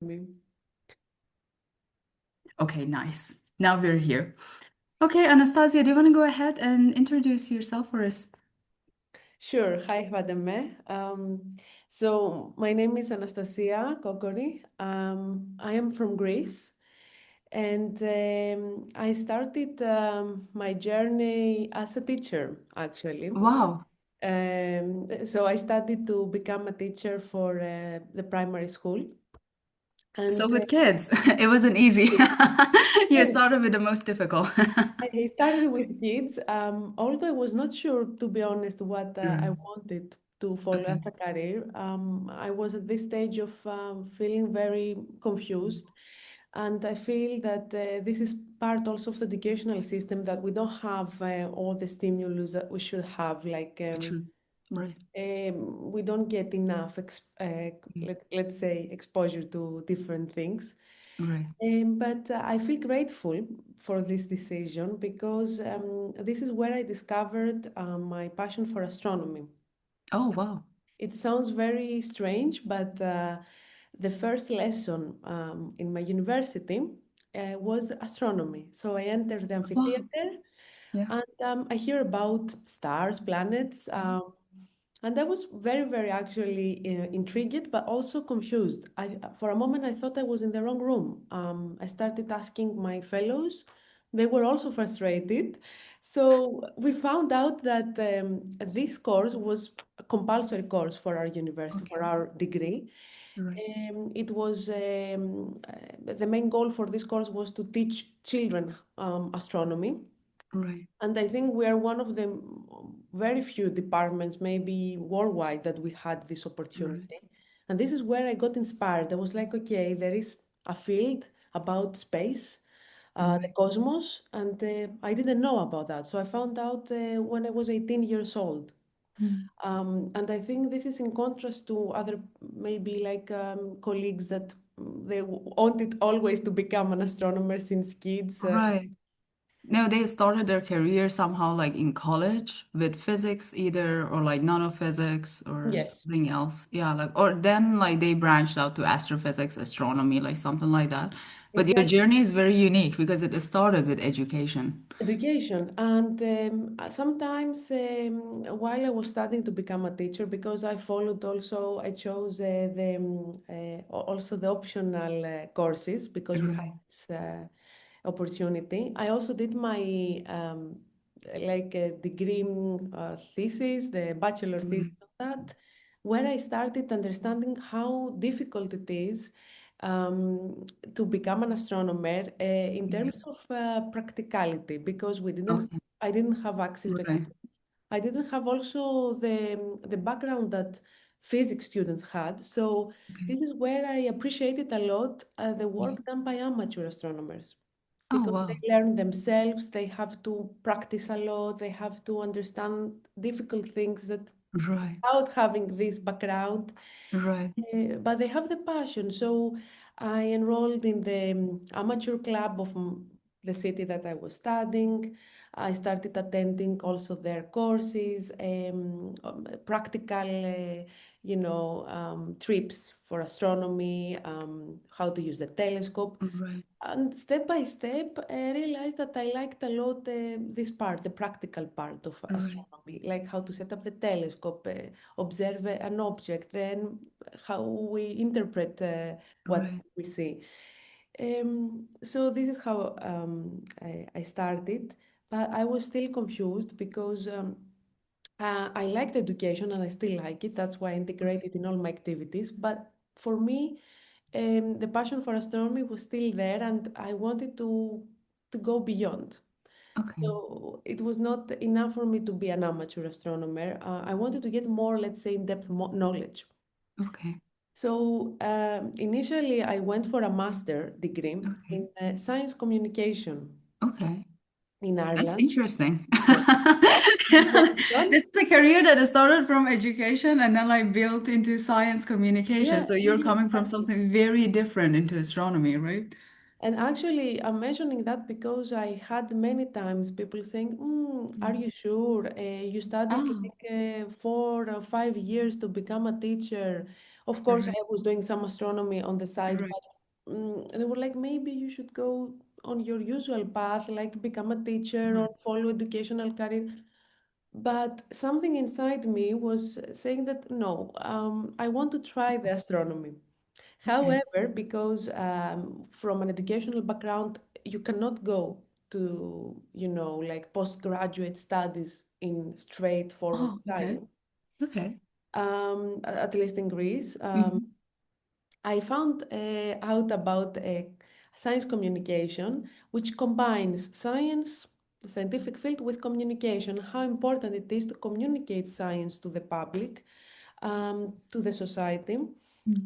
Me. Okay, nice. Now we're here. Okay, Anastasia, do you want to go ahead and introduce yourself for us? Sure. Hi, Fatemeh. So my name is Anastasia Kokori. I am from Greece, and I started my journey as a teacher, actually. Wow. So I studied to become a teacher for the primary school, So and with kids, it wasn't easy. You yes, started with the most difficult. I started with kids, although I was not sure, to be honest, what I Mm, wanted to follow okay. as a career. I was at this stage of feeling very confused, and I feel that this is part also of the educational system that we don't have all the stimulus that we should have. True. Right. We don't get enough, Mm, let's say, exposure to different things. right. But I feel grateful for this decision because this is where I discovered my passion for astronomy. Oh, wow. It sounds very strange, but the first lesson in my university was astronomy. So I entered the Wow. amphitheater Yeah. and I hear about stars, planets, Yeah. and I was very actually intrigued, but also confused. For a moment, I thought I was in the wrong room. I started asking my fellows. They were also frustrated. So we found out that this course was a compulsory course for our university, for Okay. our degree. Right. It was the main goal for this course was to teach children astronomy. Right. And I think we are one of the very few departments, maybe worldwide, that we had this Right. opportunity. And this is where I got inspired. I was like, okay, there is a field about space, the Right. cosmos, and I didn't know about that. So I found out when I was 18 years old. Mm, And I think this is in contrast to other maybe like colleagues that they wanted always to become an astronomer since kids. right. No, they started their career somehow like in college with physics either or like nanophysics or Yes, something else. Yeah, like or then like they branched out to astrophysics, astronomy, like something like that. But your exactly. journey is very unique because it started with education. Education. And sometimes while I was studying to become a teacher, because I followed also, I chose also the optional courses because we had Right, this opportunity. I also did my like a degree thesis, the bachelor thesis right, on that, where I started understanding how difficult it is um, to become an astronomer in yeah, terms of practicality because okay, I didn't have access to right, equipment. I didn't have also the background that physics students had. So okay. this is where I appreciated a lot the Yeah. work done by amateur astronomers Oh, because they wow. learn themselves, they have to practice a lot, they have to understand difficult things that Right, without having this background, right, but they have the passion. So I enrolled in the amateur club of the city that I was studying. I started attending also their courses, practical, trips for astronomy, how to use the telescope. right, And step by step, I realized that I liked a lot this part, the practical part of right, astronomy, like how to set up the telescope, observe an object, then how we interpret what right, we see. So this is how I started, but I was still confused because I liked education and I still like it. That's why I integrate it in all my activities. But for me, the passion for astronomy was still there, and I wanted to go beyond. okay, So it was not enough for me to be an amateur astronomer. I wanted to get more, let's say, in-depth knowledge. okay, So initially, I went for a master degree okay, in science communication okay. in That's Ireland. interesting. Yes. This is a career that has started from education and then like built into science communication. Yeah, So you're yeah, coming from exactly. something very different into astronomy, right? And actually, I'm mentioning that because I had many times people saying, "Are Mm. you sure? You studied Ah, like 4 or 5 years to become a teacher. Of course, I Right. was doing some astronomy on the side, Right. but they were like, maybe you should go on your usual path, like become a teacher or Right. follow educational career. But something inside me was saying that no, I want to try the astronomy. Okay. However, because from an educational background, you cannot go to, like postgraduate studies in straightforward Oh, okay. science, Okay. at least in Greece. Hmm. I found out about science communication, which combines science, the scientific field, with communication, how important it is to communicate science to the public, to the society.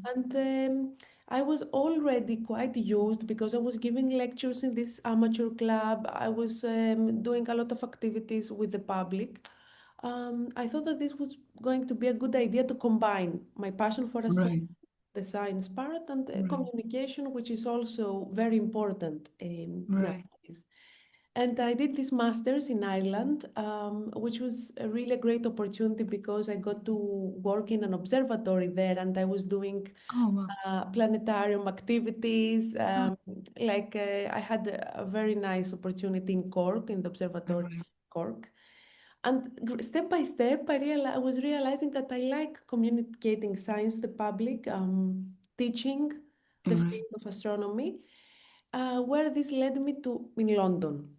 And I was already quite used because I was giving lectures in this amateur club. I was doing a lot of activities with the public. I thought that this was going to be a good idea to combine my passion for astronomy, Right. the science part, and Right. communication, which is also very important Right. nowadays. And I did this master's in Ireland, which was a really great opportunity because I got to work in an observatory there, and I was doing Oh, wow. planetarium activities. Oh, I had a very nice opportunity in Cork, in the observatory right. of Cork. And step by step, I was realizing that I like communicating science to the public, teaching the Right. field of astronomy, where this led me to in London.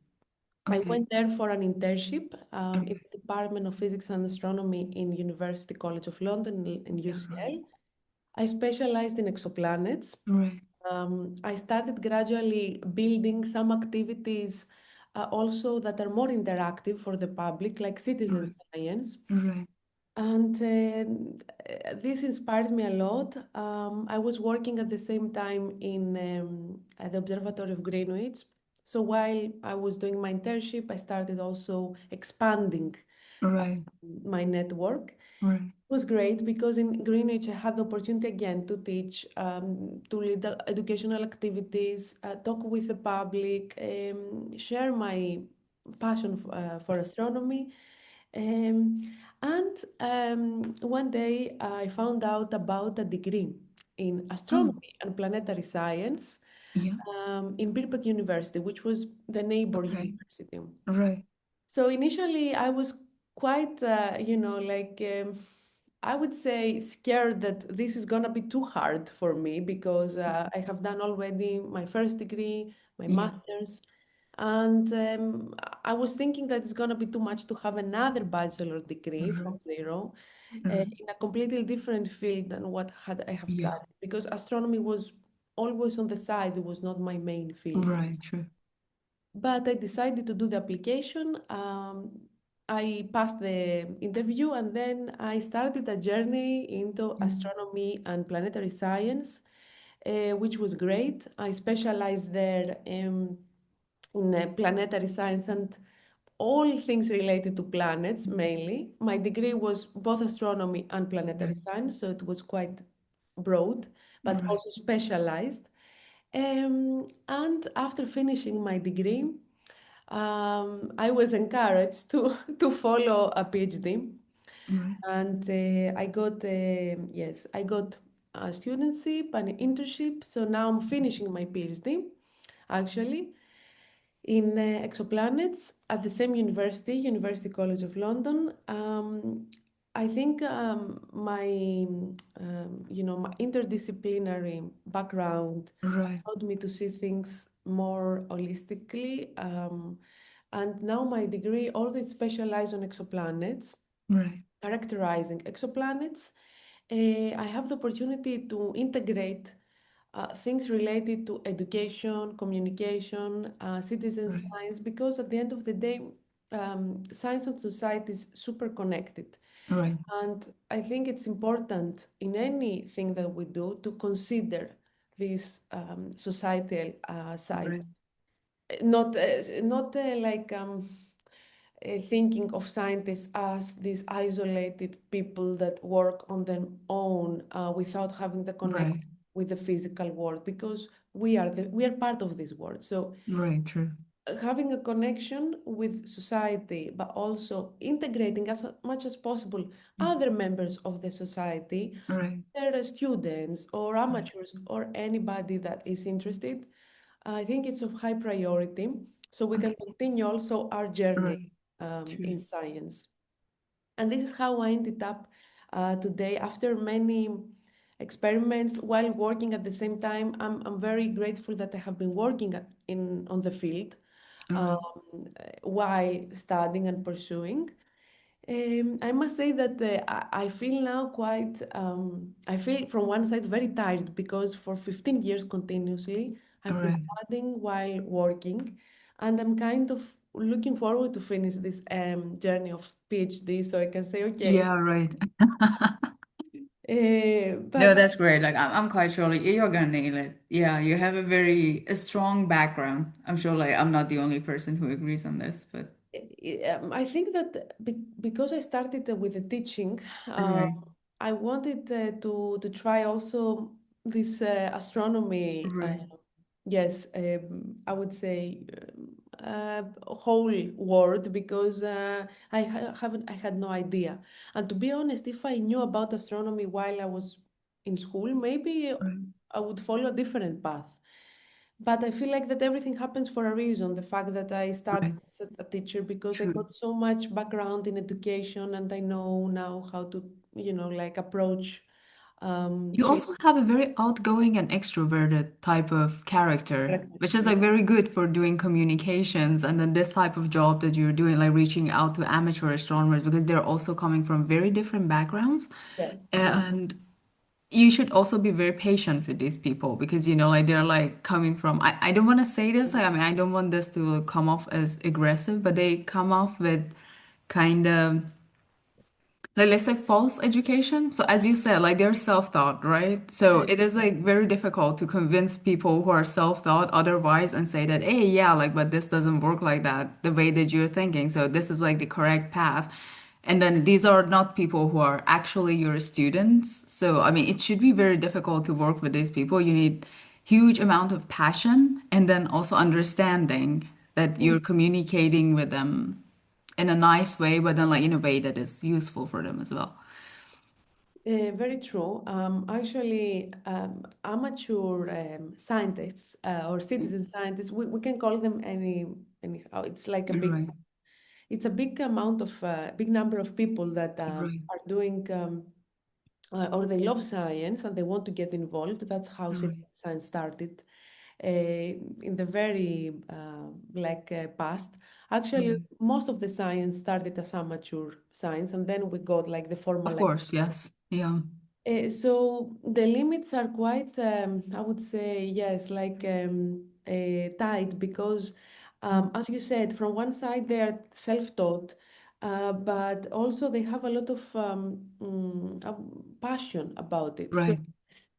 I Okay. went there for an internship in Okay. the Department of Physics and Astronomy in University College of London in Yeah. Right. UCL. I specialized in exoplanets. Right. I started gradually building some activities also that are more interactive for the public, like citizen Right. science. Right. And this inspired me a lot. I was working at the same time at the Observatory of Greenwich. So while I was doing my internship, I started also expanding Right. my network. Right. It was great because in Greenwich I had the opportunity again to teach, to lead the educational activities, talk with the public, share my passion for astronomy. Um, and one day I found out about a degree in Oh, astronomy and planetary science yeah. in Birkbeck University, which was the neighbor Okay. university. Right. So initially, I was quite, I would say scared that this is gonna be too hard for me because I have done already my first degree, my Yeah. master's, and I was thinking that it's gonna be too much to have another bachelor degree from Right. zero Right. in a completely different field than what had I have Yeah. studied because astronomy was always on the side, it was not my main field. Right. True. But I decided to do the application. I passed the interview and then I started a journey into Mm. astronomy and planetary science, which was great. I specialized there in planetary science and all things related to planets mainly. My degree was both astronomy and planetary Right. science, so it was quite broad, but Right. also specialized. And after finishing my degree, I was encouraged to, to follow a PhD. Right. And I got a studentship and an internship. So now I'm finishing my PhD, actually, in exoplanets at the same university, University College of London. I think my interdisciplinary background Right. allowed me to see things more holistically. And now my degree always specialized on exoplanets, Right. characterizing exoplanets. I have the opportunity to integrate things related to education, communication, citizen Right. science, because at the end of the day, science and society is super connected. Right. And I think it's important in anything that we do to consider this societal side, Right. not thinking of scientists as these isolated people that work on their own without having the connection Right. with the physical world, because we are part of this world. So Right. True. having a connection with society, but also integrating as much as possible other members of the society, Right. whether students or amateurs or anybody that is interested. I think it's of high priority, so we can Okay. continue also our journey Right. in True. science. And this is how I ended up today after many experiments while working at the same time. I'm very grateful that I have been working on the field um, Right. while studying and pursuing. I must say that I feel now quite, I feel from one side very tired because for 15 years continuously, I've been Right. studying while working, and I'm kind of looking forward to finish this journey of PhD so I can say, okay, Yeah, right. No, but that's great. Like I'm quite sure like you're gonna nail it. Yeah, you have a strong background. I'm sure like I'm not the only person who agrees on this, but I think that because I started with the teaching, right, I wanted to try also this astronomy. right, Yes, I would say whole world because I had no idea. And to be honest, if I knew about astronomy while I was in school, maybe right, I would follow a different path. But I feel like that everything happens for a reason. The fact that I started right. as a teacher because I True. got so much background in education and I know now how to, like approach You change. also have a very outgoing and extroverted type of character, which is like very good for doing communications and then this type of job that you're doing, like reaching out to amateur astronomers because they're also coming from very different backgrounds. Yeah, yeah. And you should also be very patient with these people because like they're like coming from I don't want to say this, I mean I don't want this to come off as aggressive, but they come off with kind of like let's say false education. So as you said, like they're self-taught, right? So it is like very difficult to convince people who are self-taught otherwise and say that, hey, yeah, like but this doesn't work like that, the way that you're thinking. So this is like the correct path. And then these are not people who are actually your students. So I mean, it should be very difficult to work with these people. You need huge amount of passion and then also understanding that Mm. you're communicating with them in a nice way, but then like in a way that is useful for them as well. Very true. Actually, amateur scientists or citizen scientists, we can call them anyhow. It's like a big, Right, it's a big amount of, big number of people that right, are doing or they love science and they want to get involved. That's how right, citizen science started in the very past. Actually, right. most of the science started as amateur science, and then we got like the Of formalized. course, yes. Yeah. So the limits are quite, I would say, yes, tight because, as you said, from one side they are self-taught, but also they have a lot of passion about it. So Right.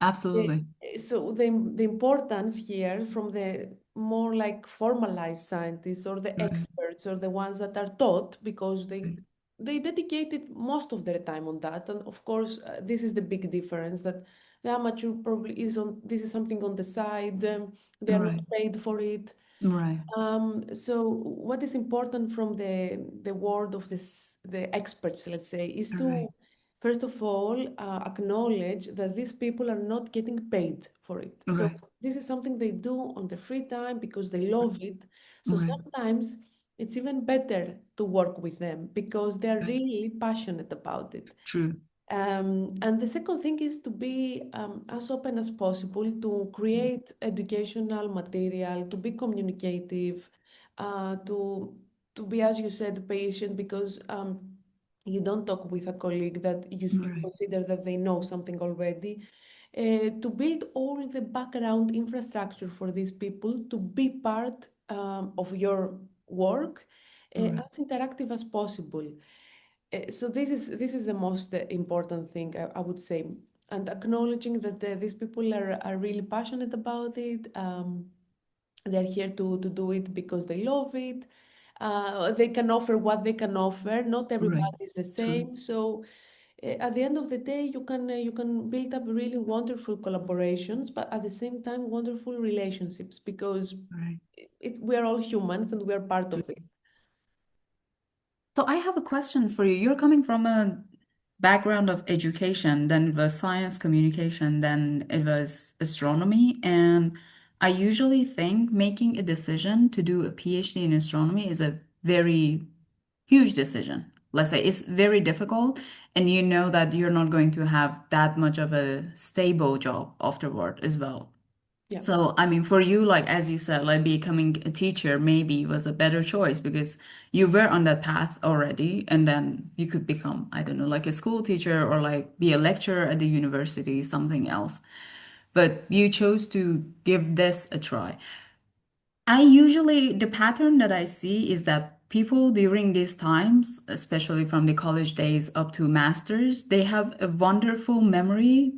Absolutely. the importance here from the more like formalized scientists or the Right. experts or the ones that are taught because Right. they dedicated most of their time on that. And of course, this is the big difference that the amateur probably is on, this is something on the side, they are not Right. paid for it. Right. So what is important from the world of the experts, let's say, is to Right. first of all acknowledge that these people are not getting paid for it. So Right. this is something they do on their free time because they love it. So Right. sometimes it's even better to work with them because they are Right. really passionate about it. True. And the second thing is to be as open as possible to create educational material, to be communicative, uh, to to be, as you said, patient because you don't talk with a colleague that you Right. consider that they know something already. To build all the background infrastructure for these people to be part of your work Right. as interactive as possible. So this is the most important thing I would say, and acknowledging that these people are really passionate about it. They're here to do it because they love it. They can offer what they can offer. Not Right. everybody is the True. same. So at the end of the day, you can build up really wonderful collaborations, but at the same time, wonderful relationships because Right. we are all humans and we are part of it. So I have a question for you. You're coming from a background of education, then it was science communication, then it was astronomy. And I usually think making a decision to do a PhD in astronomy is a very huge decision. Let's say it's very difficult, and you know that you're not going to have that much of a stable job afterward as well. Yeah. So, I mean, for you, like as you said, like becoming a teacher maybe was a better choice because you were on that path already, and then you could become, I don't know, like a school teacher or like be a lecturer at the university, something else. But you chose to give this a try. I usually, the pattern that I see is that people during these times, especially from the college days up to masters, they have a wonderful memory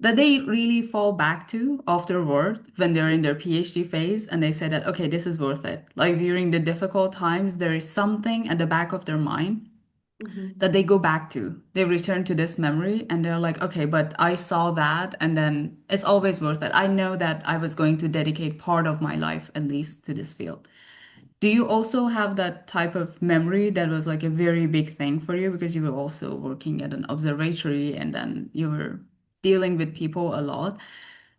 that they really fall back to afterward when they're in their PhD phase and they say that, okay, this is worth it. Like during the difficult times, there is something at the back of their mind Hmm. that they go back to. They return to this memory and they're like, okay, but I saw that and then it's always worth it. I know that I was going to dedicate part of my life at least to this field. Do you also have that type of memory that was like a very big thing for you because you were also working at an observatory and then you were dealing with people a lot?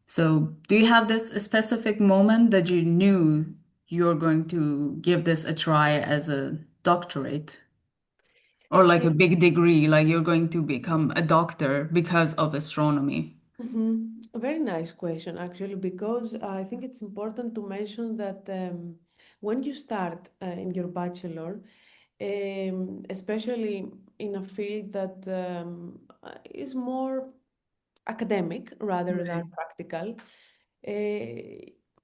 So, do you have this specific moment that you knew you're going to give this a try as a doctorate or like a big degree, like you're going to become a doctor because of astronomy? A very nice question, actually, because I think it's important to mention that when you start in your bachelor, especially in a field that is more academic rather than Right, practical,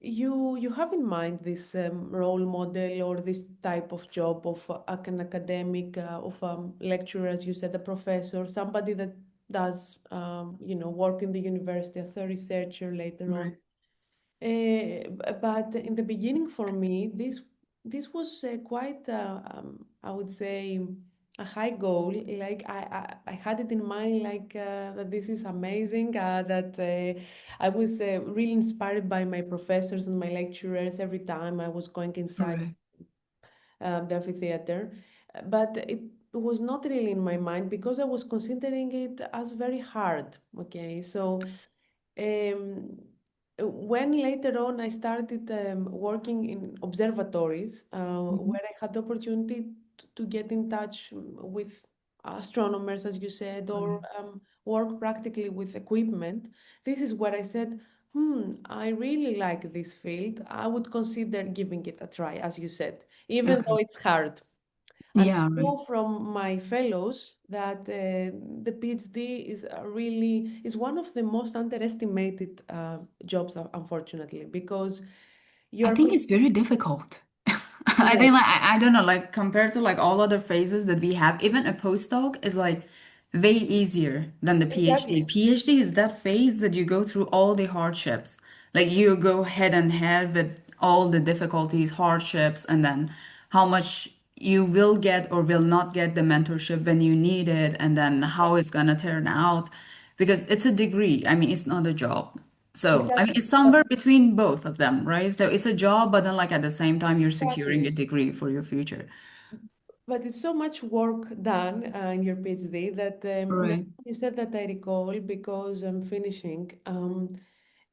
you have in mind this role model or this type of job of an academic, of a lecturer, as you said, a professor, somebody that does work in the university as a researcher later on. right, But in the beginning, for me, this was quite, I would say, a high goal. Like I had it in mind, like that this is amazing. That I was really inspired by my professors and my lecturers every time I was going inside right, the amphitheater. But it was not really in my mind because I was considering it as very hard. Okay, so um, when later on I started working in observatories, mhm, where I had the opportunity to get in touch with astronomers, as you said, or right. work practically with equipment, this is where I said, I really like this field. I would consider giving it a try, as you said, even though Okay. it's hard. And Yeah, I right. know from my fellows that the PhD is one of the most underestimated jobs, unfortunately, because you I are think it's very difficult. I yes, think like I don't know, like compared to like all other phases that we have, even a postdoc is like way easier than the PhD. exactly, PhD is that phase that you go through all the hardships. Like you go head and head with all the difficulties, hardships, and then how much you will get or will not get the mentorship when you need it, and then how it's gonna turn out. Because it's a degree. I mean, it's not a job. So, I mean, exactly, it's somewhere between both of them, right? So it's a job, but then like at the same time, you're securing exactly. a degree for your future. But it's so much work done in your PhD that now Right, you said that I recall because I'm finishing.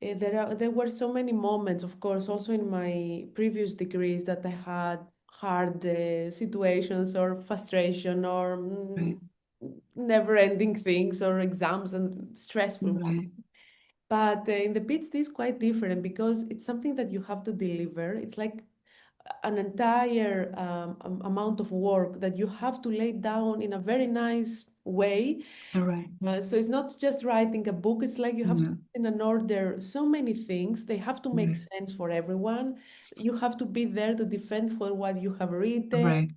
There were so many moments, of course, also in my previous degrees that I had hard situations or frustration or right, never-ending things or exams and stressful right, moments. But in the PhD is quite different because it's something that you have to deliver. It's like an entire amount of work that you have to lay down in a very nice way. right. So it's not just writing a book, it's like you have to Yeah, put in an order so many things. They have to make right, sense for everyone. You have to be there to defend for what you have written. right.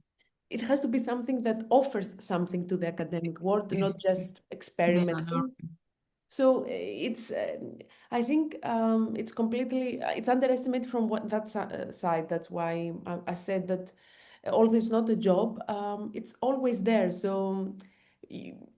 It has to be something that offers something to the academic world, Yeah, not just yeah, no, experimenting. So I think it's completely, it's underestimated from what that side. That's why I said that although it's not a job, it's always there. So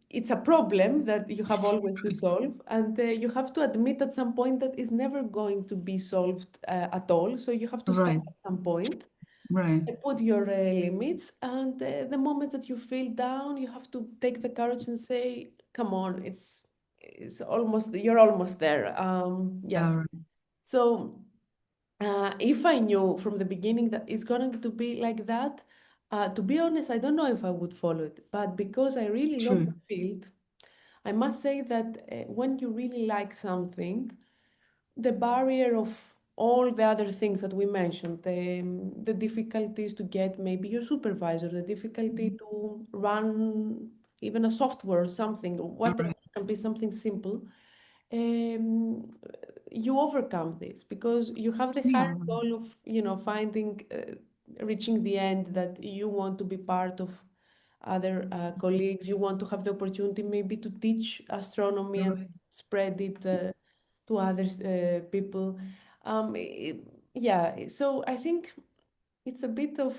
it's a problem that you have always to solve, and you have to admit at some point that it's never going to be solved at all. So you have to stop Right. at some point Right. and put your limits. And the moment that you feel down, you have to take the courage and say, "Come on, it's almost you're almost there." Yeah. Yes. Right. So if I knew from the beginning that it's going to be like that, to be honest, I don't know if I would follow it. But because I really love the True. field, I must say that when you really like something, the barrier of all the other things that we mentioned, the difficulties to get maybe your supervisor, the difficulty to run even a software or something, All whatever, right. can be something simple, um, you overcome this because you have the Yeah. higher goal of, finding, reaching the end that you want to be part of other colleagues. You want to have the opportunity maybe to teach astronomy and Right. spread it to other people. Yeah, so I think it's a bit of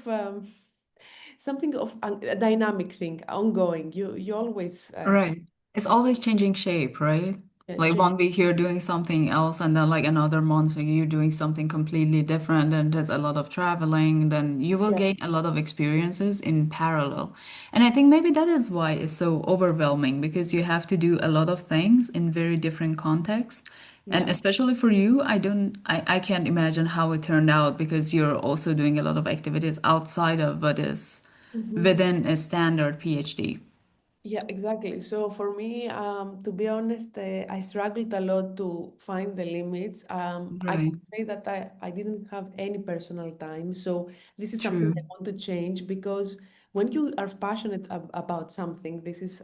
something of a dynamic thing, ongoing. You always Right. It's always changing shape, right? Like change. 1 week you're doing something else, and then like another month you're doing something completely different, and there's a lot of traveling, then you will Yeah, gain a lot of experiences in parallel. And I think maybe that is why it's so overwhelming because you have to do a lot of things in very different contexts. And yeah. especially for you, I can't imagine how it turned out because you're also doing a lot of activities outside of what is Mhm. within a standard PhD. Yeah, exactly. So for me, to be honest, I struggled a lot to find the limits. I Right. could say that I didn't have any personal time. So this is something True. I want to change because when you are passionate about something, this is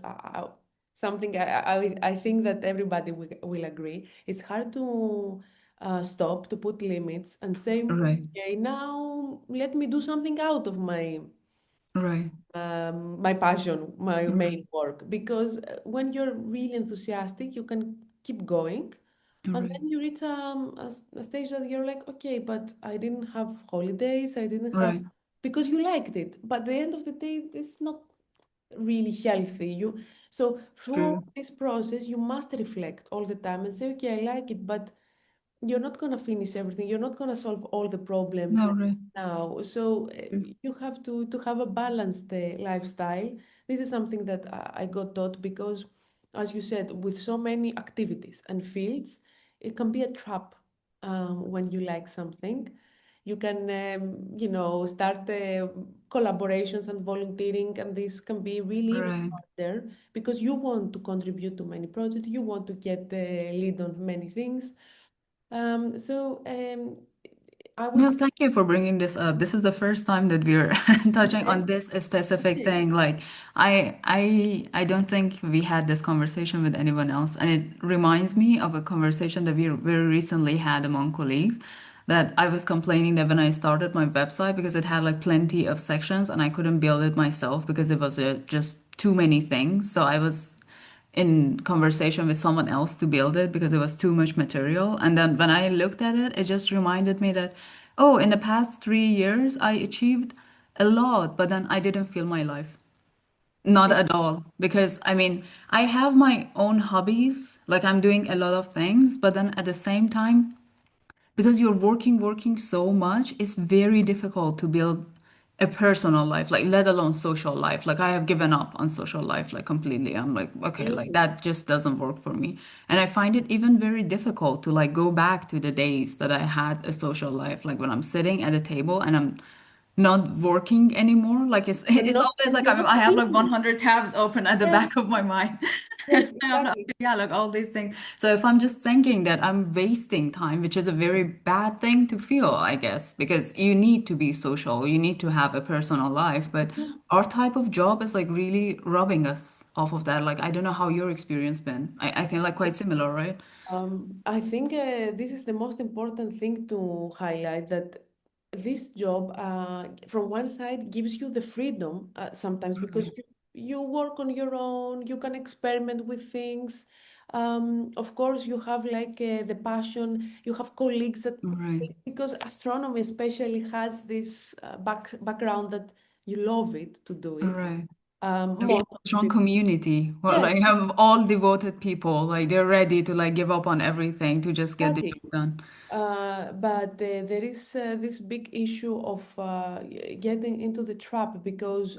something I think that everybody will agree. It's hard to stop, to put limits and say, Right. okay, now let me do something out of Right. my passion, my Right. main work. Because when you're really enthusiastic, you can keep going. And Right. then you reach a stage that you're like, okay, but I didn't have holidays, I didn't have, Right. because you liked it. But at the end of the day, it's not really healthy. So through True. this process, you must reflect all the time and say, okay, I like it, but you're not going to finish everything. You're not going to solve all the problems No, right. now. So True. you have to have a balanced lifestyle. This is something that I got taught because, as you said, with so many activities and fields, it can be a trap when you like something. You can, start collaborations and volunteering, and this can be really even Right. harder because you want to contribute to many projects. You want to get the lead on many things. So I would No, say, thank you for bringing this up. This is the first time that we're touching okay, on this specific okay, thing. Like, I don't think we had this conversation with anyone else, and it reminds me of a conversation that we very recently had among colleagues. That I was complaining that when I started my website because it had like plenty of sections and I couldn't build it myself because it was just too many things. So I was in conversation with someone else to build it because it was too much material. And then when I looked at it, it just reminded me that, oh, in the past 3 years, I achieved a lot, but then I didn't feel my life. Not yeah, at all. Because I mean, I have my own hobbies, like I'm doing a lot of things, but then at the same time, because you're working so much, it's very difficult to build a personal life, like let alone social life. Like I have given up on social life like completely. I'm like, okay, like absolutely. that just doesn't work for me. And I find it even very difficult to like go back to the days that I had a social life, like when I'm sitting at a table and I'm not working anymore. Like it's You're it's not, always and like you're not I have like thinking. 100 tabs open at the Yes, back of my mind. yes, And I'm like, exactly. okay, yeah, like all these things. So if I'm just thinking that I'm wasting time, which is a very bad thing to feel, I guess, because you need to be social, you need to have a personal life. But Mhm. our type of job is like really robbing us off of that. Like I don't know how your experience been. I think like quite similar, right? I think this is the most important thing to highlight that this job, from one side, gives you the freedom sometimes because Right, you work on your own, you can experiment with things. Of course, you have like the passion, you have colleagues that, right, because astronomy especially has this background that you love it to do it. right. And we have Most a of the strong people. community where Yes, like have all devoted people, like they're ready to like give up on everything to just get the exactly. job done. But there is this big issue of getting into the trap because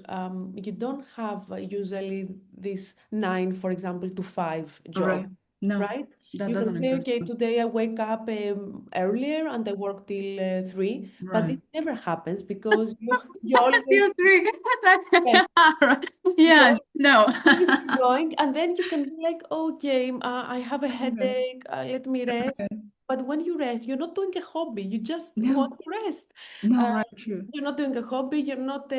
you don't have usually this 9, for example, to 5 job, Right. No, right? that You can doesn't say, exist. okay, today I wake up earlier and I work till 3, but this Right. never happens because you always, Feel free. yes, Right. you Yeah, no. always keep going, and then you can be like, okay, I have a Right. headache, let me rest. Right. But when you rest, you're not doing a hobby, you just want No, to rest. no, uh, right, true. you're not doing a hobby, you're not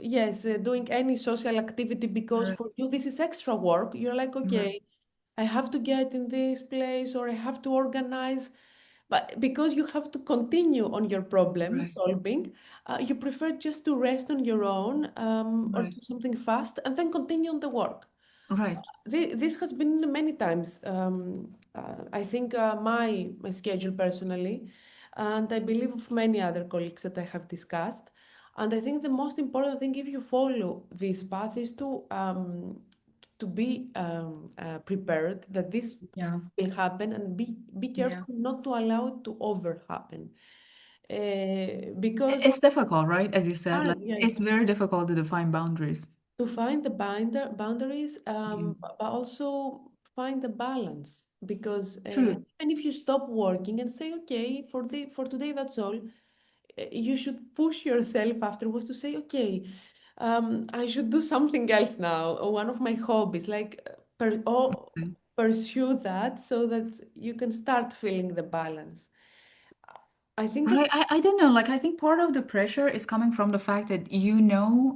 yes, doing any social activity because Right, for you this is extra work. You're like, right, okay, I have to get in this place or I have to organize, but because you have to continue on your problem right, solving, you prefer just to rest on your own, or right, do something fast and then continue on the work. right. This has been many times. I think my schedule personally, and I believe of many other colleagues that I have discussed. And I think the most important thing, if you follow this path, is to be prepared that this Yeah, will happen, and be yeah. careful not to allow it to over happen. Because It's difficult, right? As you said, like yes, it's very difficult to define boundaries. to find the boundaries, Yeah. but also find the balance. Because True. even if you stop working and say, okay, for today that's all, you should push yourself afterwards to say, okay, I should do something else now, or one of my hobbies, like Right. pursue that so that you can start feeling the balance. I think that, Right. I don't know. Like, I think part of the pressure is coming from the fact that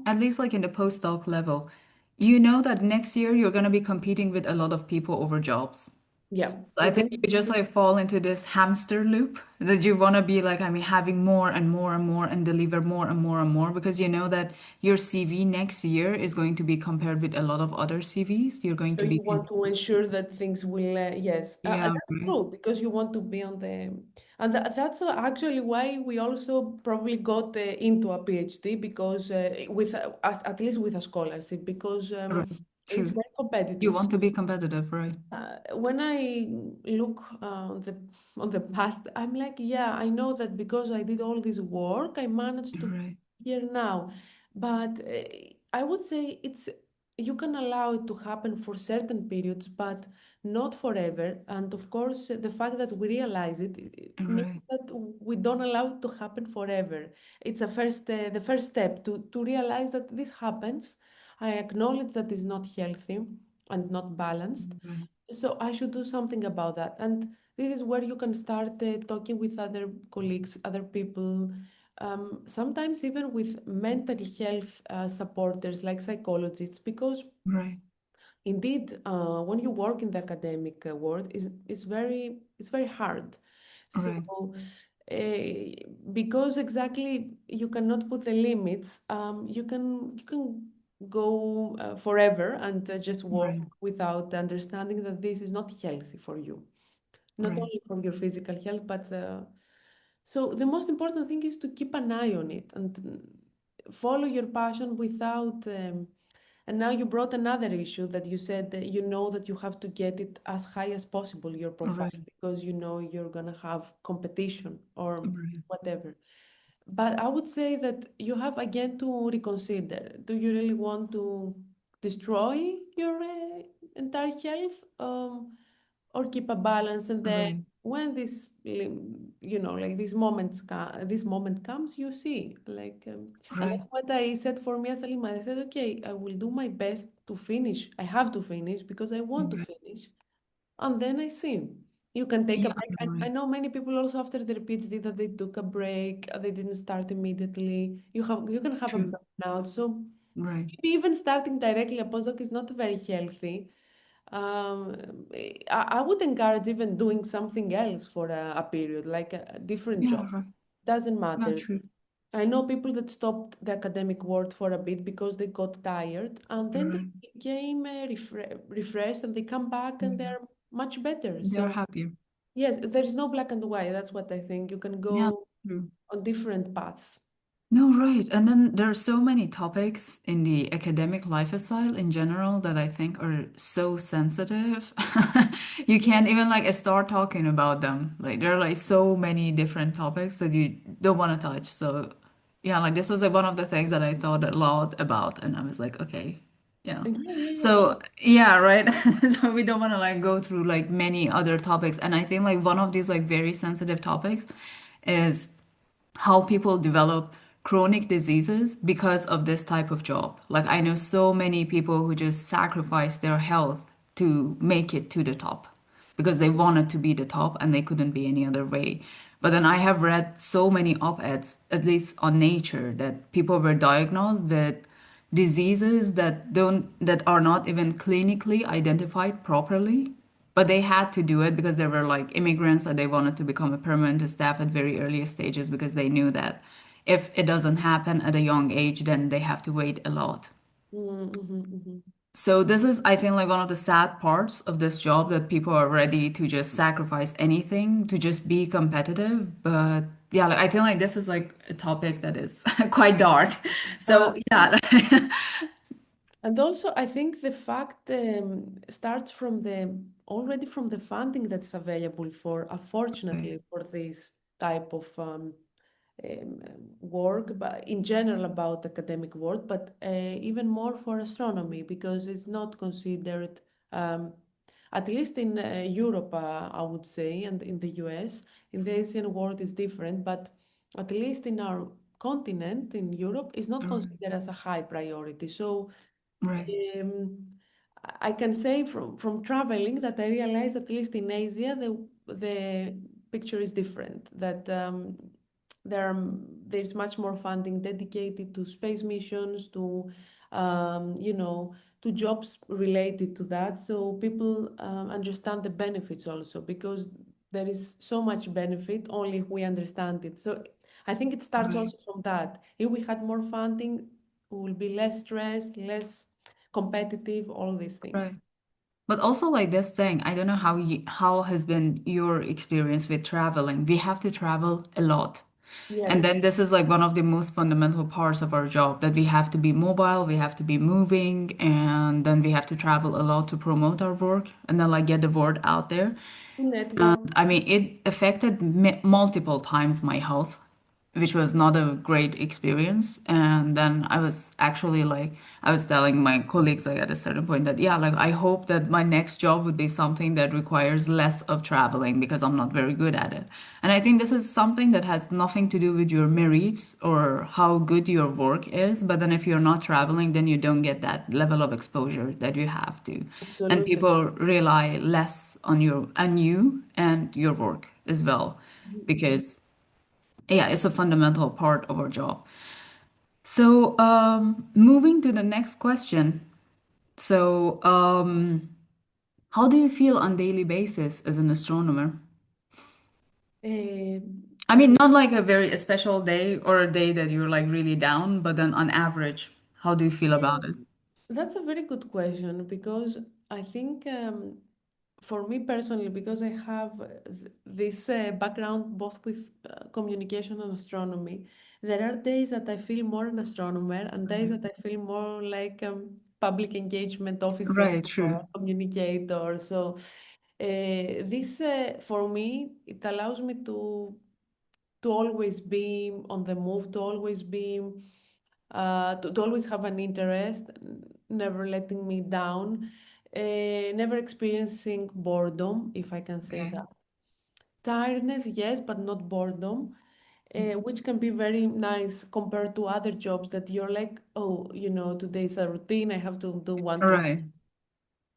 at least like in the postdoc level, that next year you're going to be competing with a lot of people over jobs. yeah, So I and think you then just like fall into this hamster loop that you want to be like, I mean, having more and more and more and deliver more and more and more because you know that your CV next year is going to be compared with a lot of other CVs. You're going so to you be, want to ensure that things will, yes, yeah, that's right, true because you want to be on and that's actually why we also probably got into a PhD because with at least with a scholarship because right, it's true. very You competitive. want to be competitive, right? When I look on the past, I'm like, yeah, I know that because I did all this work, I managed to be Right, here now. But I would say you can allow it to happen for certain periods, but not forever. And of course, the fact that we realize it means right, that we don't allow it to happen forever. It's the first step to realize that this happens. I acknowledge that it's not healthy and not balanced. right, So I should do something about that. And this is where you can start talking with other colleagues, other people, sometimes even with mental health supporters like psychologists, because right, indeed, when you work in the academic world, it's very hard. So, right, because exactly you cannot put the limits, you can go forever and just work right, without understanding that this is not healthy for you, not right, only for your physical health, but so the most important thing is to keep an eye on it and follow your passion without. And now you brought another issue that you said that you know that you have to get it as high as possible, your profile, right, because you know you're gonna have competition or right, whatever. But I would say that you have again to reconsider. Do you really want to destroy your entire health, or keep a balance? And then right. when like this moment comes, you see, like, and Right. that's what I said for me as a Lima. I said, okay, I will do my best to finish. I have to finish because I want to Right. finish. And then I see. You can take a Yeah, break. I right. know many people also after their PhD that they took a break, they didn't start immediately. You can have a True. burnout. So Right. maybe even starting directly a postdoc is not very healthy. I would encourage even doing something else for a period, like a different job. Yeah, right. Doesn't Yeah, matter. true. I know people that stopped the academic world for a bit because they got tired and then they Right. became refreshed and they come back and Yeah. they're much better. They're So, happier. yes, there is no black and white. That's what I think. You can Yeah, go true. on different paths. No, right. And then there are so many topics in the academic lifestyle in general that I think are so sensitive. You can't even like start talking about them. Like there are like so many different topics that you don't want to touch. So yeah, like this was like one of the things that I thought a lot about, and I was like, okay, yeah. Yeah, yeah, yeah, So yeah, right. So we don't want to like go through like many other topics. And I think like one of these like very sensitive topics is how people develop chronic diseases because of this type of job. Like, I know so many people who just sacrifice their health to make it to the top because they wanted to be the top and they couldn't be any other way. But then I have read so many op-eds, at least on Nature, that people were diagnosed with diseases that are not even clinically identified properly, but they had to do it because they were like immigrants and they wanted to become a permanent staff at very early stages because they knew that if it doesn't happen at a young age, then they have to wait a lot. mm-hmm. So this is, I think, like one of the sad parts of this job that people are ready to just sacrifice anything to just be competitive. But yeah, like, I think like this is like a topic that is quite dark. So yeah, And also, I think the fact starts from the already from the funding that's available for, right, unfortunately, for this type of um, work, but in general about academic work, but even more for astronomy because it's not considered, um, at least in Europe, I would say, and in the US. In the Asian world is different, but at least in our continent, in Europe, is not considered as a high priority. So right, um, I can say from traveling that I realized at least in Asia the picture is different. That there's much more funding dedicated to space missions, to you know, to jobs related to that. So people understand the benefits also because there is so much benefit only if we understand it. So I think it starts right, also from that. If we had more funding, we will be less stressed, less competitive, all these right. things. But also like this thing, I don't know how has been your experience with traveling. We have to travel a lot. And Yes, then this is like one of the most fundamental parts of our job that we have to be mobile, we have to be moving, and then we have to travel a lot to promote our work and then like get the word out there. to And network. I mean, it affected multiple times my health, which was not a great experience. And then I was actually like, I was telling my colleagues like at a certain point that, yeah, like I hope that my next job would be something that requires less of traveling because I'm not very good at it. And I think this is something that has nothing to do with your merits or how good your work is. But then if you're not traveling, then you don't get that level of exposure that you have to. And Absolutely. people rely less on you and your work as well because yeah, it's a fundamental part of our job. So, moving to the next question. So, how do you feel on daily basis as an astronomer? Uh, I mean, not like a very special day or a day that you're like really down, but then on average, how do you feel about it? that's a very good question because I think for me personally, because I have this background both with communication and astronomy, there are days that I feel more an astronomer and days that I feel more like public engagement officer Right, or true. communicator. So this, for me, it allows me to always be on the move, to always be to always have an interest, never letting me down, never experiencing boredom, if I can say Okay. that. Tiredness, yes, but not boredom, which can be very nice compared to other jobs that you're like, oh, you know, today's a routine. I have to do one, All two. right.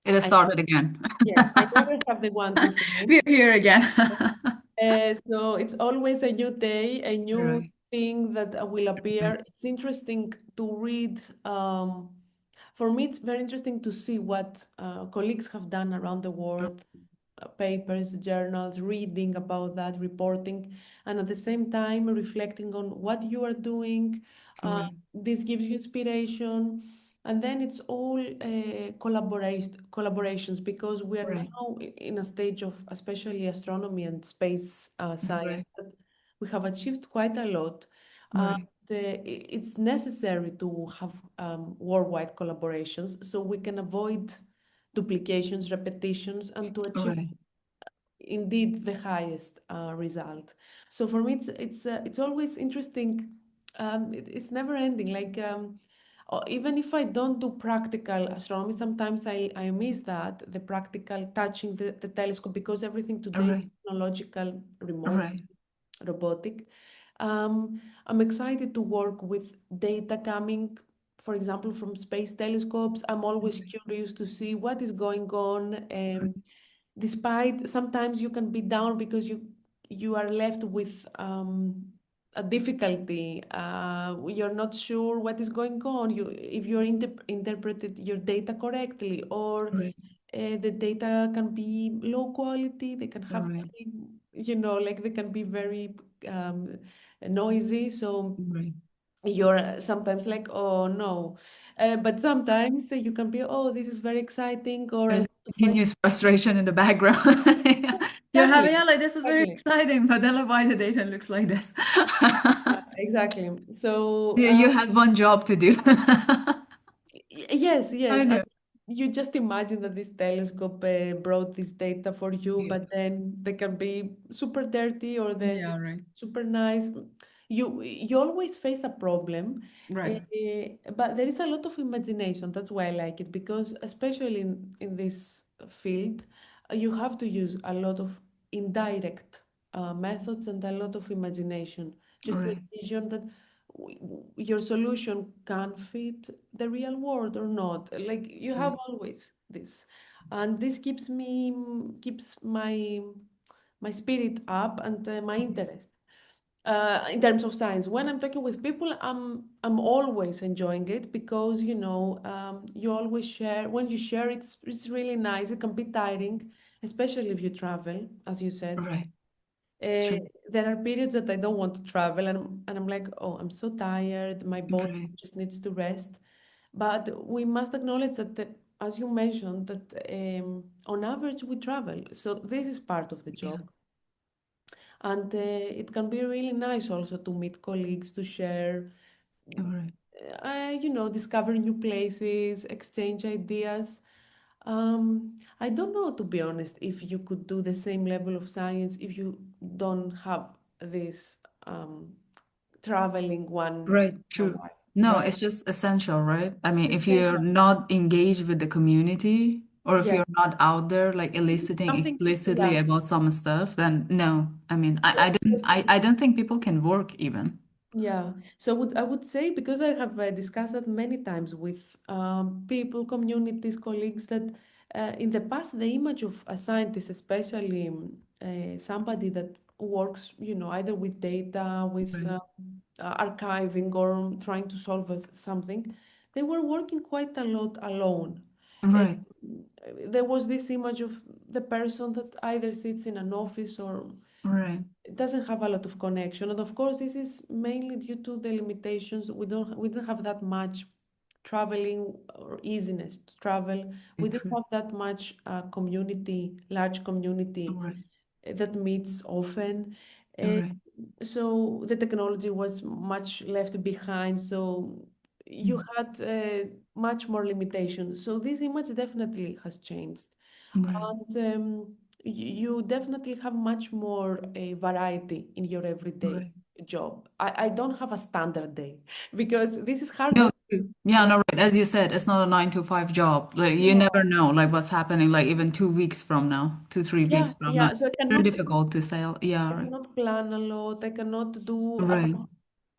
It has I started again. yes, I never have the one, two, three. We're here again. So it's always a new day, a new Right, thing that will right, appear. It's interesting to read. For me, it's very interesting to see what colleagues have done around the world, papers, journals, reading about that, reporting, and at the same time reflecting on what you are doing. right, This gives you inspiration. And then it's all collaborations because we are right, now in a stage of especially astronomy and space science right, that we have achieved quite a lot. Uh, right. it's necessary to have worldwide collaborations so we can avoid duplications, repetitions, and to achieve Right. indeed the highest result. So for me, it's always interesting. It's never ending. Like even if I don't do practical astronomy, sometimes I miss that the practical touching the telescope because everything today is Right. technological, remote, Right. robotic. I'm excited to work with data coming, for example, from space telescopes. I'm always curious to see what is going on. Despite sometimes you can be down because you are left with a difficulty. You're not sure what is going on. You if you're interpreted your data correctly, or Right. the data can be low quality. They can have, Right. like they can be very um, noisy. So Right. you're sometimes like, oh no. But sometimes you can be, oh, this is very exciting, or I There's want to find. continuous frustration in the background. You're having, Exactly, yeah, like this is very exactly. exciting, but then why the data looks like this? Exactly. So, You had one job to do. yes, I yes. And know. you just imagine that this telescope brought this data for you, Yeah. but then they can be super dirty or then Yeah, right. super nice. You always face a problem, Right. but there is a lot of imagination. That's why I like it, because especially in this field, you have to use a lot of indirect methods and a lot of imagination just to Right. envision that your solution can fit the real world or not. Like you have Right. always this, and this keeps my spirit up and my interest in terms of science. When I'm talking with people, I'm always enjoying it because you always share. When you share, it's really nice. It can be tiring, especially if you travel, as you said. Right. Uh, True. there are periods that I don't want to travel, and I'm like, oh, I'm so tired. My body Right. just needs to rest. But we must acknowledge that, as you mentioned, that on average we travel. So this is part of the Yeah. job. And it can be really nice also to meet colleagues, to share, Right. discover new places, exchange ideas. I don't know, to be honest, if you could do the same level of science if you don't have this traveling once Right. in a True. while, No, right? it's just essential, right? I mean, It's if you're essential. not engaged with the community or if Yeah, you're not out there like eliciting something, yeah. explicitly about some stuff, then no. I mean, I don't think people can work even. Yeah, so I would say, because I have discussed that many times with people, communities, colleagues, that in the past the image of a scientist, especially somebody that works, either with data, with Right. archiving, or trying to solve something, they were working quite a lot alone. Uh, Right. there was this image of the person that either sits in an office or Right. it doesn't have a lot of connection. And of course, this is mainly due to the limitations. We don't have that much traveling or easiness to travel. We didn't True. have that much large community Right. that meets often. Uh, Right. so the technology was much left behind. So you Mm. had much more limitations. So this image definitely has changed. Right. And you definitely have much more variety in your everyday Right. job. I don't have a standard day because this is hard No, work, true. Yeah, right? no, right. As you said, it's not a 9 to 5 job. Like you never No. know like what's happening like even 2 weeks from now, 2, 3 weeks Yeah, from now. yeah. So I It's very cannot, difficult to say. Yeah, I right. cannot plan a lot. I cannot do a Right.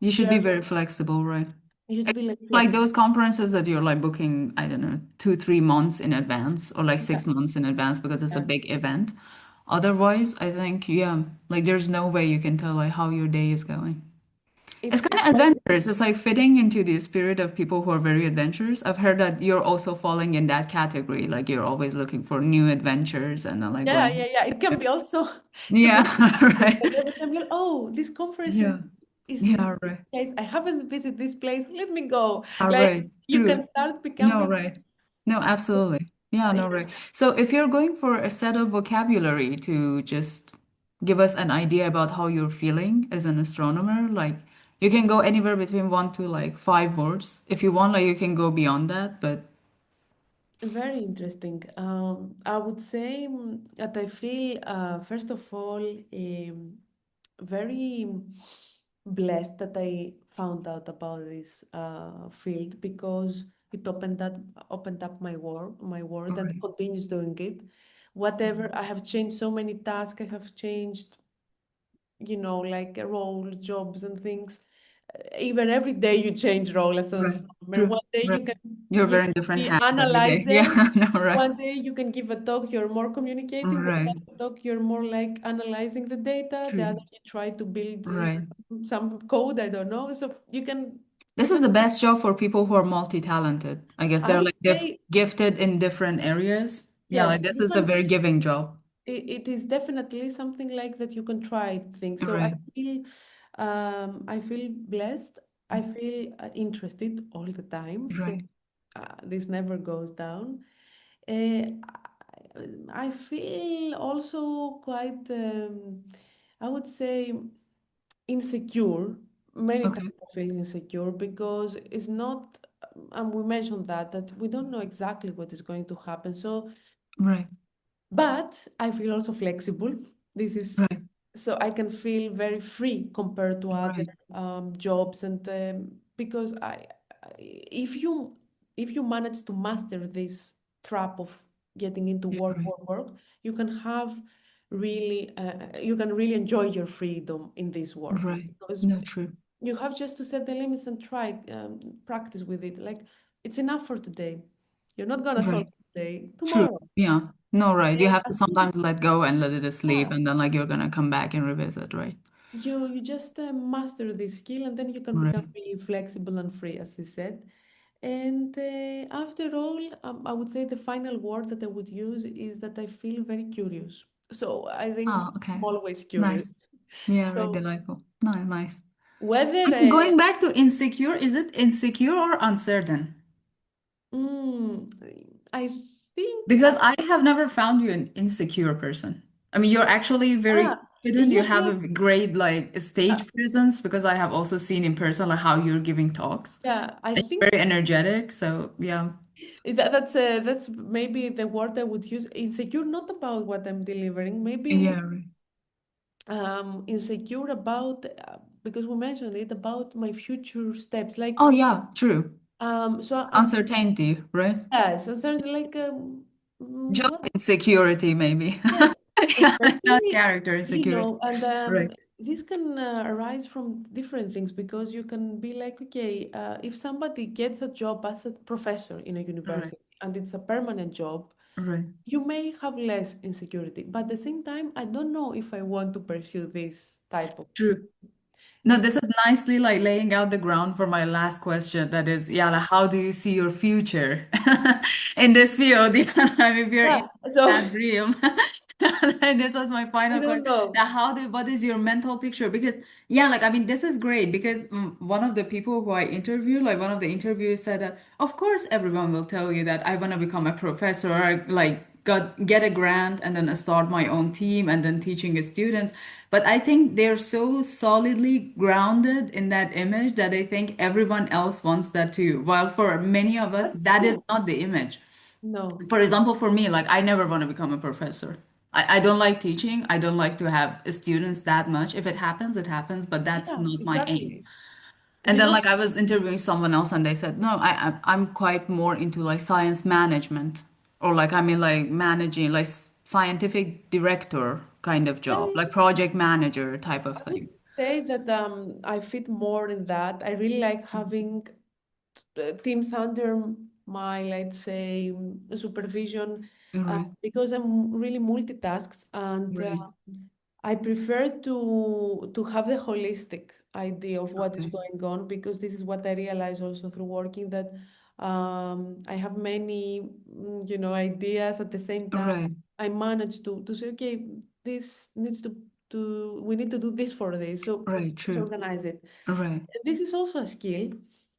You should be journey. very flexible, right? You should It's be like like flexible. those conferences that you're like booking, I don't know, 2, 3 months in advance or like Yeah, 6 months in advance because it's a yeah. big event. Otherwise, I think, yeah, like there's no way you can tell like how your day is going. It's It's kind of adventurous. It's like fitting into the spirit of people who are very adventurous. I've heard that you're also falling in that category. Like you're always looking for new adventures and like yeah, going. yeah, yeah. It can be also super Yeah, right. that every time you're, oh, this conference is Yeah. is in Yeah, this right. place. I haven't visited this place. Let me go. All Like right. you True. can start No, becoming. right. No, absolutely. Yeah, no, Yeah. right. So if you're going for a set of vocabulary to just give us an idea about how you're feeling as an astronomer, like You can go anywhere between 1 to 5 words. If you want, like you can go beyond that, but Very interesting. I would say that I feel, first of all, very blessed that I found out about this field because it opened up my world, and right. continues doing it. Whatever I have changed, so many tasks I have changed, like role, jobs, and things. Even every day you change role as an Right. astronomer. True. One day Right. you can You're you wearing can different be hats every day. analyzer. Yeah, no, right. One day you can give a talk, you're more communicating. One Right. other talk, you're more like analyzing the data. The other, True. you try to build Right. some code, I don't know. So you This can, is the best job for people who are multi-talented. I guess I they're would like say, gifted in different areas. Yeah, like yes, this is a very giving job. it is definitely something like that you can try things. So Right. I feel blessed. I feel interested all the time. So Right. this never goes down. Uh, I feel also quite, I would say, insecure. Many Okay. times I feel insecure because it's not, and we mentioned that we don't know exactly what is going to happen. So Right. but I feel also flexible. This is Right. so I can feel very free compared to other Right. jobs, and because if you manage to master this trap of getting into Yeah. work, Right. work, work, you can have really you can really enjoy your freedom in this work Right. because No, true. you have just to set the limits and try practice with it. Like it's enough for today. You're not gonna solve Right. it today. True. Tomorrow. Yeah. No, right. You have to As soon sometimes let go and let it Yeah, asleep, and then like you're gonna come back and revisit, right? you just master this skill, and then you can become Right. really flexible and free, as I said. And after all, I would say the final word that I would use is that I feel very curious. So I think Oh, okay. I'm always curious. Nice. Yeah, right. So Delightful. Nice, nice. whether I mean, going back to insecure, is it insecure or uncertain? mm, I think Because I have never found you an insecure person. I mean, you're actually very ah confident. You yes, have a great like uh, stage presence because I have also seen in person like how you're giving talks. yeah, I And think you're very energetic. So yeah. that's maybe the word I would use. Insecure, not about what I'm delivering, maybe Yeah, right. insecure about because we mentioned it about my future steps. Like Oh yeah, true. I'm Uncertainty, right? yes, so there's like Job what insecurity, maybe. yes, Not especially character insecurity. and Right, this can arise from different things because you can be like, okay, if somebody gets a job as a professor in a right, university and it's a permanent job, right. you may have less insecurity, but at the same time, I don't know if I want to pursue this type of True. No, because this is nicely like laying out the ground for my last question. That is, yeah, like how do you see your future in this field? I mean, if you're yeah, in so that realm. Like, this was my I final don't question. know. Now, what is your mental picture? Because, yeah, like, I mean, this is great because one of the people who I interviewed, like, one of the interviewers said that, of course, everyone will tell you that I want to become a professor, or, like, get a grant and then start my own team and then teaching students. But I think they're so solidly grounded in that image that I think everyone else wants that too. While for many of us, That's that is true. not the image. No. For example, for me, like I never want to become a professor. I don't like teaching. I don't like to have students that much. If it happens, it happens, but that's Yeah, not my aim. exactly. And You then know, like I was interviewing someone else and they said, no, I'm quite more into like science management or like I mean like managing like scientific director kind of job, I like project manager type of I would thing. say that I fit more in that. I really like having teams under my, let's say, supervision Right, because I'm really multitasked, and right. I prefer to have the holistic idea of what is Okay. going on because this is what I realize also through working that I have many ideas at the same time. Right, I manage to say, okay, this needs to we need to do this for this, so right, let's true. organize it. Right. This is also a skill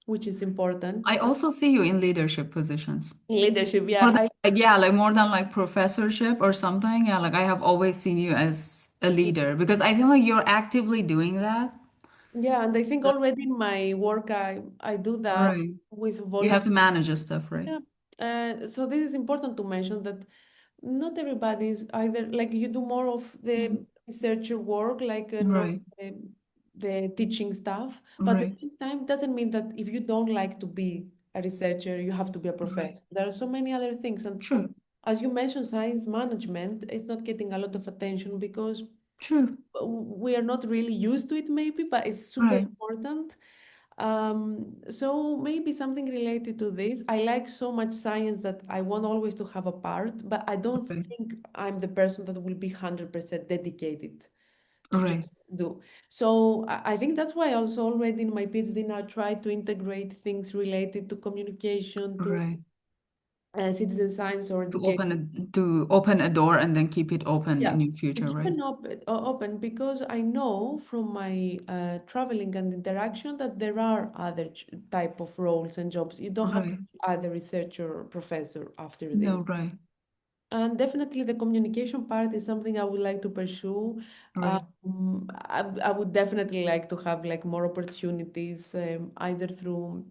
which is important. I also see you in leadership positions. Leadership, More yeah, than like, yeah, like more than like professorship or something. Yeah, like I have always seen you as a leader because I feel like you're actively doing that. Yeah, and I think So- already in my work, I do that Right. with You have volunteers. to manage your stuff, right? Yeah. So this is important to mention that not everybody is either like you do more of Mm. the researcher work, like not Right. the teaching stuff, but at the Right. same time doesn't mean that if you don't like to be a researcher, you have to be a Right. professor. There are so many other things, and Sure. as you mentioned, science management is not getting a lot of attention because Sure. we are not really used to it, maybe, but it's super Right. important. So maybe something related to this. I like so much science that I want always to have a part, but I don't Right. think I'm the person that will be 100% dedicated to Right. just do. So I think that's why also already in my PhD now try to integrate things related to communication, to Right. citizen science or To education. open a door and then keep it open Yeah, in your to future, keep right? an open because I know from my traveling and interaction that there are other type of roles and jobs. You don't have to Right. be either researcher or professor after this. No, right. And definitely the communication part is something I would like to pursue. Right. I would definitely like to have like more opportunities, either through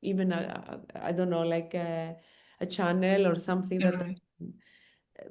even I don't know, like a channel or something that Right.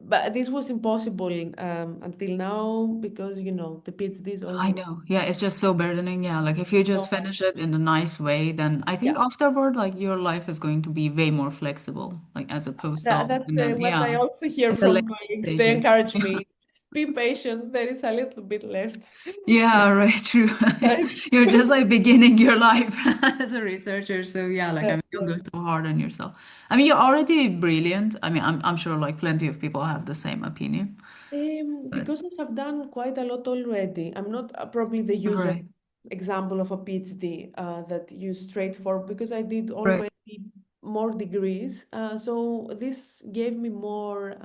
but this was impossible until now because the PhD is I also know. Yeah, it's just so burdening. Yeah, like if you so just much. finish it in a nice way, then I Yeah, think afterward, like your life is going to be way more flexible, like as a postdoc. that's And then, what I yeah, also hear at the from later colleagues. They stages. encourage me, just be patient. There is a little bit left. Yeah, right, true. Like, You're just like beginning your life as a researcher. So yeah, like I mean, don't yeah. go so hard on yourself. I mean, you're already brilliant. I mean, I'm sure like plenty of people have the same opinion. But Because I have done quite a lot already, I'm not probably the usual right, example of a PhD that you straight for because I did right, already more degrees. So this gave me more,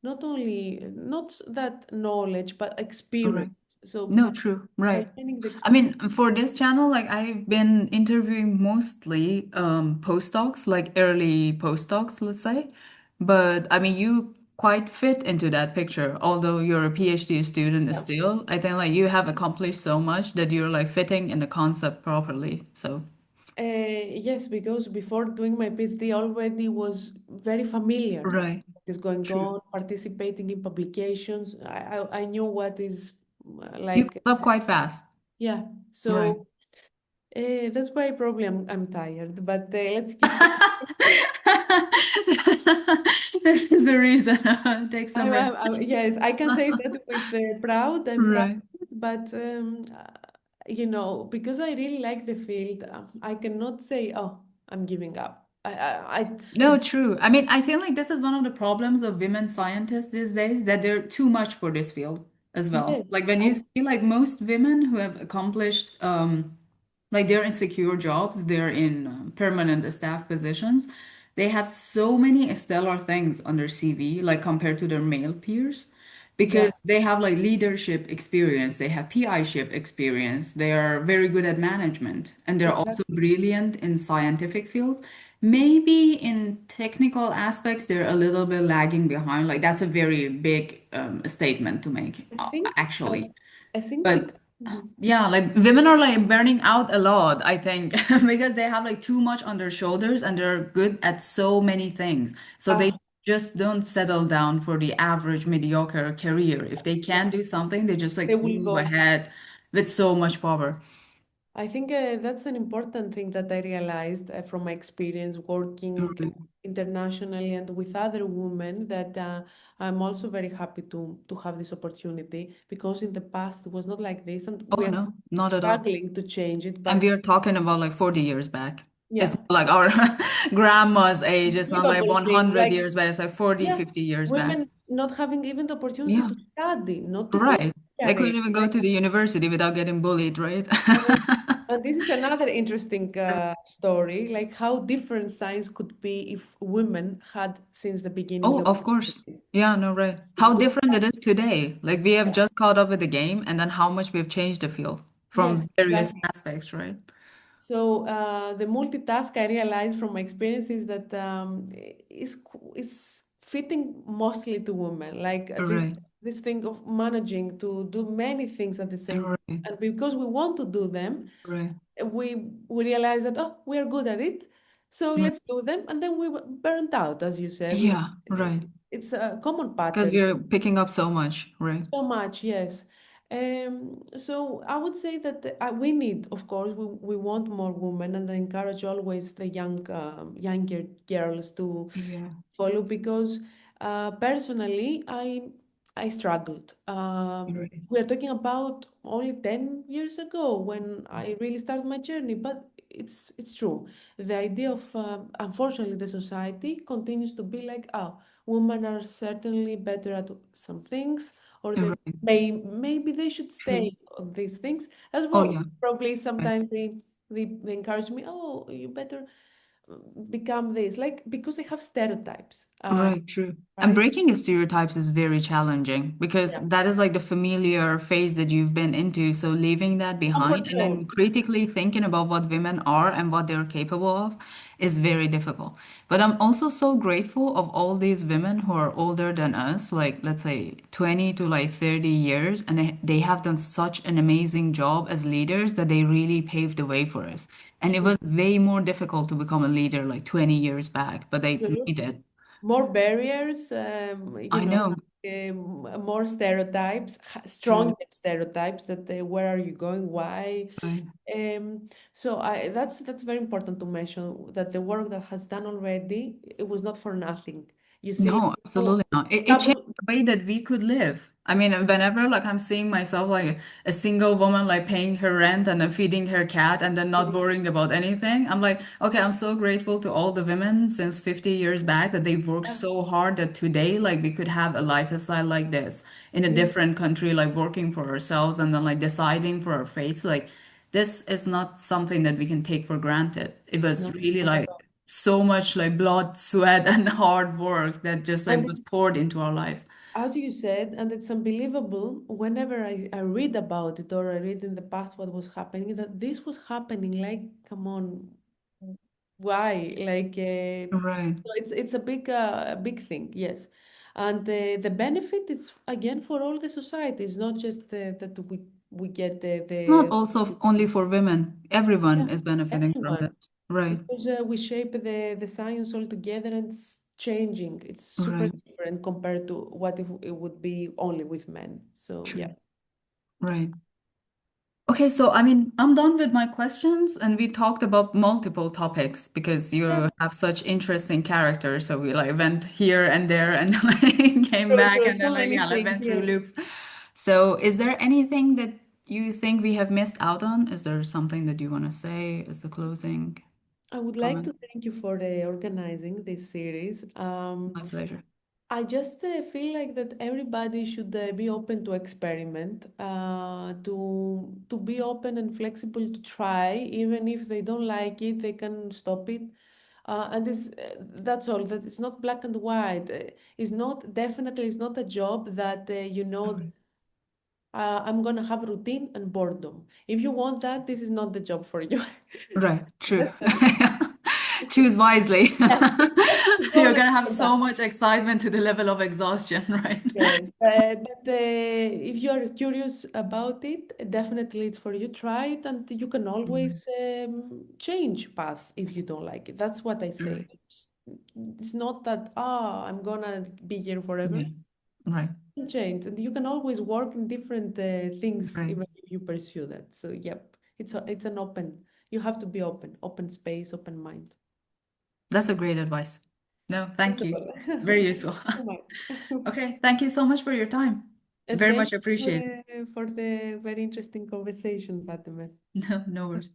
not only not that knowledge, but experience. right. So No, true, by right. gaining the I experience, mean, for this channel, like I've been interviewing mostly postdocs, like early postdocs, let's say. But I mean, you quite fit into that picture. Although you're a PhD student yeah. still, I think like you have accomplished so much that you're like fitting in the concept properly. So, Yes, because before doing my PhD, already was very familiar right. what is going True. on, participating in publications. I knew what is You like, caught up quite fast. yeah. Right. So that's why probably I'm tired. But let's keep going. This is the reason. Take some rest. Yes, I can say that with proud. I'm tired, Right. but because I really like the field, I cannot say, "Oh, I'm giving up." No, true. I mean, I feel like this is one of the problems of women scientists these days, that they're too much for this field as well. Yes, Like when you see like most women who have accomplished like they're in secure jobs, they're in permanent staff positions, they have so many stellar things on their CV, like compared to their male peers, yeah, because they have like leadership experience, they have PI-ship experience, they are very good at management, and they're also exactly. brilliant in scientific fields. Maybe in technical aspects, they're a little bit lagging behind. Like that's a very big statement to make, I think uh, actually. I think But because Mhm. yeah, like women are like burning out a lot, I think, because they have like too much on their shoulders and they're good at so many things. So they ah, just don't settle down for the average mediocre career. If they yeah, can do something, they just they like will move go. ahead with so much power. I think that's an important thing that I realized from my experience working Right. internationally and with other women that I'm also very happy to have this opportunity because in the past it was not like this and we Oh are no, not at all. struggling to change it. And But we are talking about like 40 years back. It's yeah, not like our grandma's age. It's not like unbelievable thing 100 like years back. It's like 40, yeah, 50 years back. women not having even the opportunity Yeah, to study, not to do right. They career. couldn't even go Like to the university without getting bullied, right? And and this is another interesting story, like how different science could be if women had since the beginning Oh, the of course. opportunity Yeah, no, right. How to different it start. is today. Like we have Yeah. just caught up with the game and then how much we've changed the field Yes, from various exactly. aspects, right? So the multitask I realized from my experience is that is fitting mostly to women. Like this Right. this thing of managing to do many things at the same time. Right, And because we want to do them, right, we realize that, oh, we are good at it, so right. let's do them, and then we burnt out, as you said. Like, Yeah, right. it's a common Because pattern. we're picking up so much, right? So much, yes. So I would say that we need, of course, we want more women, and I encourage always the younger girls to Yeah, follow, because personally, I struggled. right. We are talking about only 10 years ago when I really started my journey, but it's true. The idea of unfortunately the society continues to be like, oh, women are certainly better at some things, or they Right. maybe they should True. stay on these things as Oh, well. yeah. Probably Right. sometimes they encourage me, oh, you better become this, like, because they have stereotypes, Right, true. And right? breaking stereotypes is very challenging because Yeah, that is like the familiar phase that you've been into. So leaving that behind comfort and then zone. critically thinking about what women are and what they're capable of is very difficult. But I'm also so grateful of all these women who are older than us, like let's say 20 to like 30 years, and they have done such an amazing job as leaders that they really paved the way for us. And it True. was way more difficult to become a leader like 20 years back, but they Absolutely. made it. More barriers, I know. more stereotypes, True. stronger stereotypes that where are you going, why? Right. So that's very important to mention, that the work that has done already, it was not for nothing. You see, No, oh, absolutely not. It changed double, the way that we could live. I mean, whenever like I'm seeing myself like a single woman like paying her rent and then feeding her cat and then not worrying about anything, I'm like, okay, I'm so grateful to all the women since 50 years back that they've worked yeah, so hard that today like we could have a lifestyle like this in a yeah, different country, like working for ourselves and then like deciding for our fates. Like this is not something that we can take for granted. It was no, really not at like all. so much like blood, sweat, and hard work that just like was And poured into our lives. as you said, and it's unbelievable, whenever I read about it, or I read in the past what was happening, that this was happening, like, come on, why? Like, Right. so it's a big thing, yes. And the benefit, it's again for all the societies, not just that we get It's not also only for women. yeah, Everyone is benefiting from everyone, this. Right. because we shape the science all together, and it's changing. It's super Right. different compared to what if it would be only with men. So yeah, True. Right. Okay, so I mean, I'm done with my questions, and we talked about multiple topics because yeah, you have such interesting characters. So we like went here and there and like came true, back true. and So then like many yeah, like things. went through Yes, loops. So is there anything that you think we have missed out on? Is there something that you want to say as the closing I would like comment? to thank you for organizing this series. My pleasure. I just feel like that everybody should be open to experiment, to be open and flexible to try, even if they don't like it, they can stop it. And that's all. That it's not black and white. It's not definitely. It's not a job that Right. I'm gonna have routine and boredom. If you want that, this is not the job for you. Right, true. That's all. Choose wisely. Yeah, it's You're always gonna have for so that. much excitement to the level of exhaustion, right? Yes, but if you are curious about it, definitely it's for you. Try it, and you can Right, always change path if you don't like it. That's what I say. right. It's not that, I'm gonna be here forever. Yeah, right, You can change, and you can always work in different things right. even if you pursue that. So yep, it's an open. You have to be open, open space, open mind. That's a great advice. No, That's thank you. all. Very Thank useful. you so much. Okay, thank you so much for your time. And Very thank much you appreciated. for the very interesting conversation, Fatemeh. No, no worries.